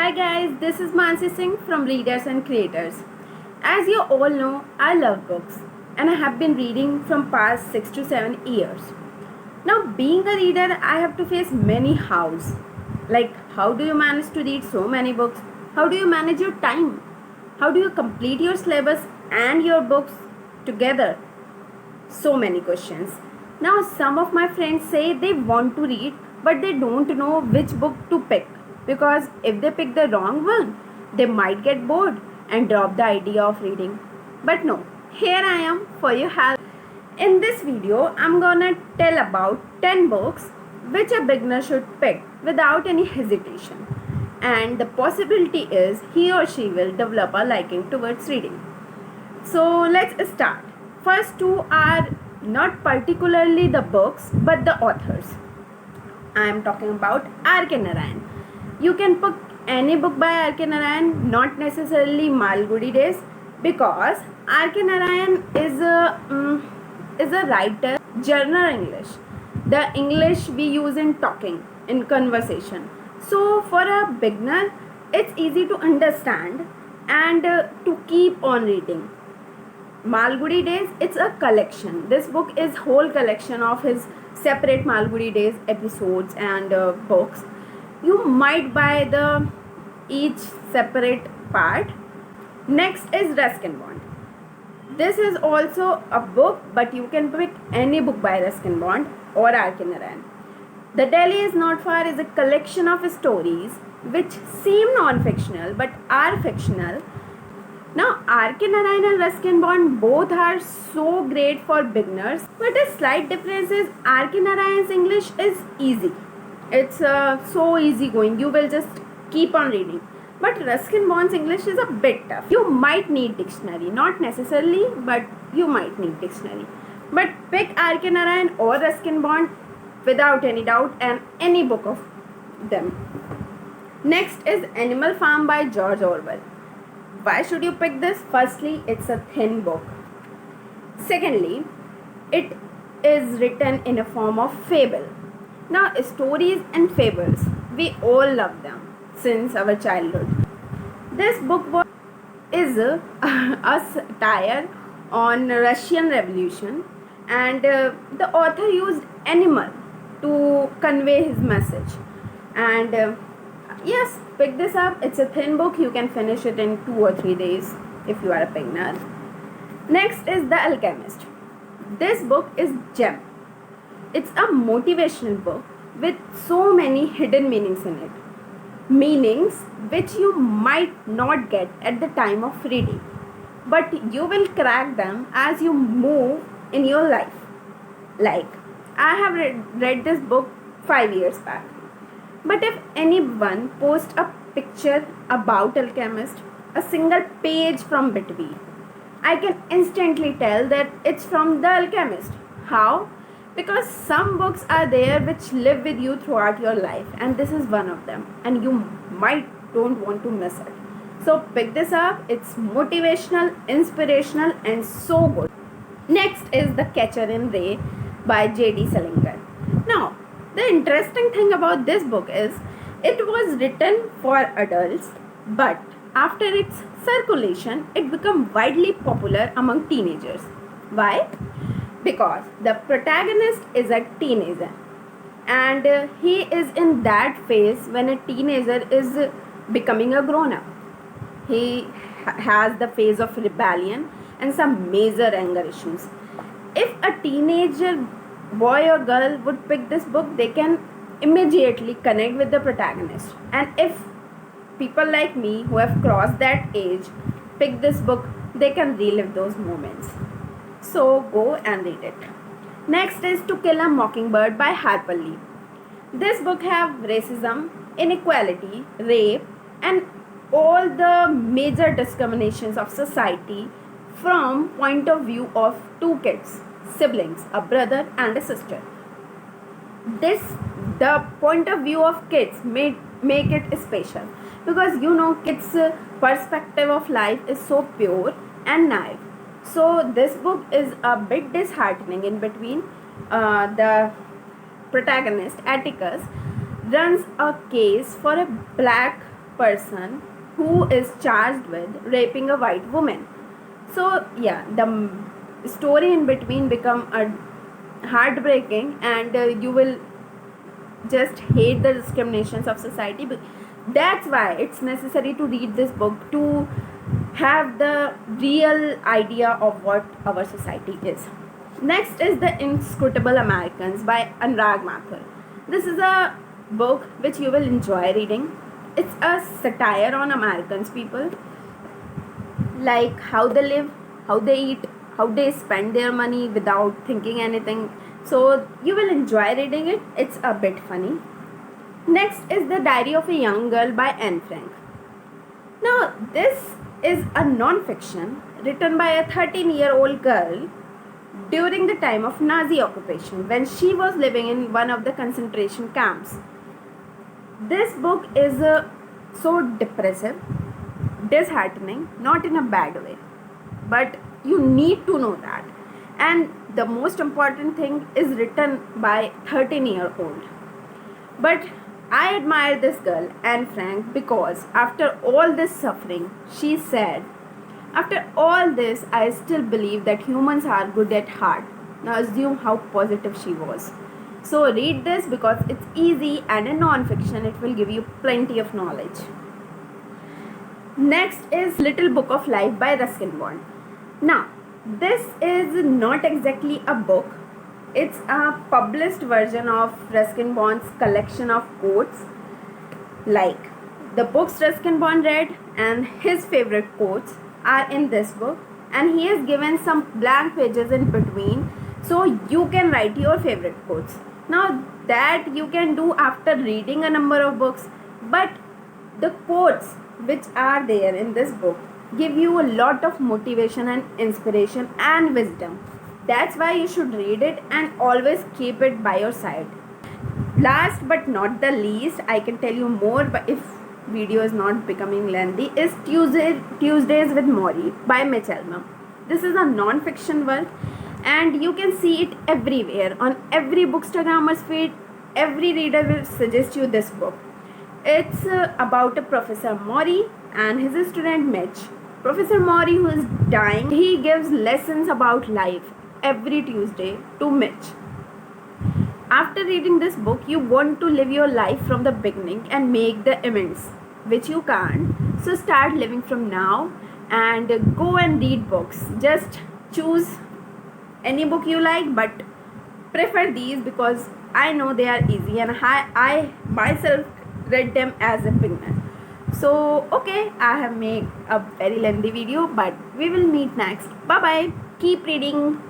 Hi guys, this is Mansi Singh from Readers and Creators. As you all know, I love books and I have been reading from past 6 to 7 years. Now being a reader, I have to face many hows. Like how do you manage to read so many books? How do you manage your time? How do you complete your syllabus and your books together? So many questions. Now some of my friends say they want to read but they don't know which book to pick, because if they pick the wrong one they might get bored and drop the idea of reading. But no, here I am for your help. In this video I'm gonna tell about 10 books which a beginner should pick without any hesitation, and the possibility is he or she will develop a liking towards reading. So let's start. First two are not particularly the books but the authors. I am talking about R.K. Narayan. You can pick any book by R.K. Narayan, not necessarily Malgudi Days, because R.K. Narayan is a writer, journal English, the English we use in talking, in conversation. So for a beginner, it's easy to understand and to keep on reading. Malgudi Days, it's a collection. This book is whole collection of his separate Malgudi Days episodes and books. You might buy the each separate part. Next is Reskin Bond. This is also a book, but you can pick any book by Ruskin Bond or R.K. Narayan. The Delhi is Not Far is a collection of stories which seem non-fictional but are fictional. Now R.K. Narayan and Ruskin Bond both are so great for beginners, but a slight difference is R.K. Narayan's English is easy. It's so easy going, you will just keep on reading. But Ruskin Bond's English is a bit tough. You might need dictionary, not necessarily, but you might need dictionary. But pick R.K. Narayan or Ruskin Bond without any doubt, and any book of them. Next is Animal Farm by George Orwell. Why should you pick this? Firstly, it's a thin book. Secondly, it is written in a form of fable. Now, stories and fables, we all love them since our childhood. This book is a satire on Russian Revolution, and the author used animal to convey his message. And yes, pick this up. It's a thin book. You can finish it in 2 or 3 days if you are a beginner. Next is The Alchemist. This book is gem. It's a motivational book with so many hidden meanings in it. Meanings which you might not get at the time of reading, but you will crack them as you move in your life. Like, I have read this book 5 years back. But if anyone posts a picture about Alchemist, a single page from between, I can instantly tell that it's from The Alchemist. How? Because some books are there which live with you throughout your life, and this is one of them, and you might don't want to miss it. So pick this up. It's motivational, inspirational, and so good. Next is The Catcher in Rye by J.D. Salinger. Now, the interesting thing about this book is it was written for adults, but after its circulation, it became widely popular among teenagers. Why? Because the protagonist is a teenager, and he is in that phase when a teenager is becoming a grown-up. He has the phase of rebellion and some major anger issues. If a teenager boy or girl would pick this book, they can immediately connect with the protagonist. And if people like me who have crossed that age pick this book, they can relive those moments. So go and read it. Next is To Kill a Mockingbird by Harper Lee. This book have racism, inequality, rape, and all the major discriminations of society from point of view of two kids, siblings, a brother and a sister. The point of view of kids make it special, because kids' perspective of life is so pure and naive. So this book is a bit disheartening. In between, the protagonist Atticus runs a case for a black person who is charged with raping a white woman. So yeah, the story in between become a heartbreaking, and you will just hate the discriminations of society. But that's why it's necessary to read this book to have the real idea of what our society is. Next is The Inscrutable Americans by Anurag Mathur. This is a book which you will enjoy reading. It's a satire on Americans people, like how they live, how they eat, how they spend their money without thinking anything. So you will enjoy reading it. It's a bit funny. Next is The Diary of a Young Girl by Anne Frank. Now this is a non-fiction written by a 13-year-old girl during the time of Nazi occupation when she was living in one of the concentration camps. This book is so depressive, disheartening, not in a bad way, but you need to know that. And the most important thing is written by 13-year-old. But I admire this girl, Anne Frank, because after all this suffering, she said, after all this, I still believe that humans are good at heart. Now assume how positive she was. So read this because it's easy and a non-fiction. It will give you plenty of knowledge. Next is Little Book of Life by Ruskin Bond. Now, this is not exactly a book. It's a published version of Reskin Bond's collection of quotes, like the books Ruskin Bond read and his favorite quotes are in this book, and he has given some blank pages in between so you can write your favorite quotes. Now that you can do after reading a number of books, but the quotes which are there in this book give you a lot of motivation and inspiration and wisdom. That's why you should read it and always keep it by your side. Last but not the least, I can tell you more, but if video is not becoming lengthy, is Tuesdays with Morrie by Mitch Albom. This is a non-fiction work and you can see it everywhere on every bookstagrammer's feed. Every reader will suggest you this book. It's about a Professor Morrie and his student Mitch. Professor Morrie, who is dying, he gives lessons about life every Tuesday to Mitch. After reading this book, you want to live your life from the beginning and make the amends, which you can't. So start living from now and go and read books. Just choose any book you like, but prefer these because I know they are easy and I myself read them as a beginner. So okay, I have made a very lengthy video, but we will meet next. Bye bye. Keep reading.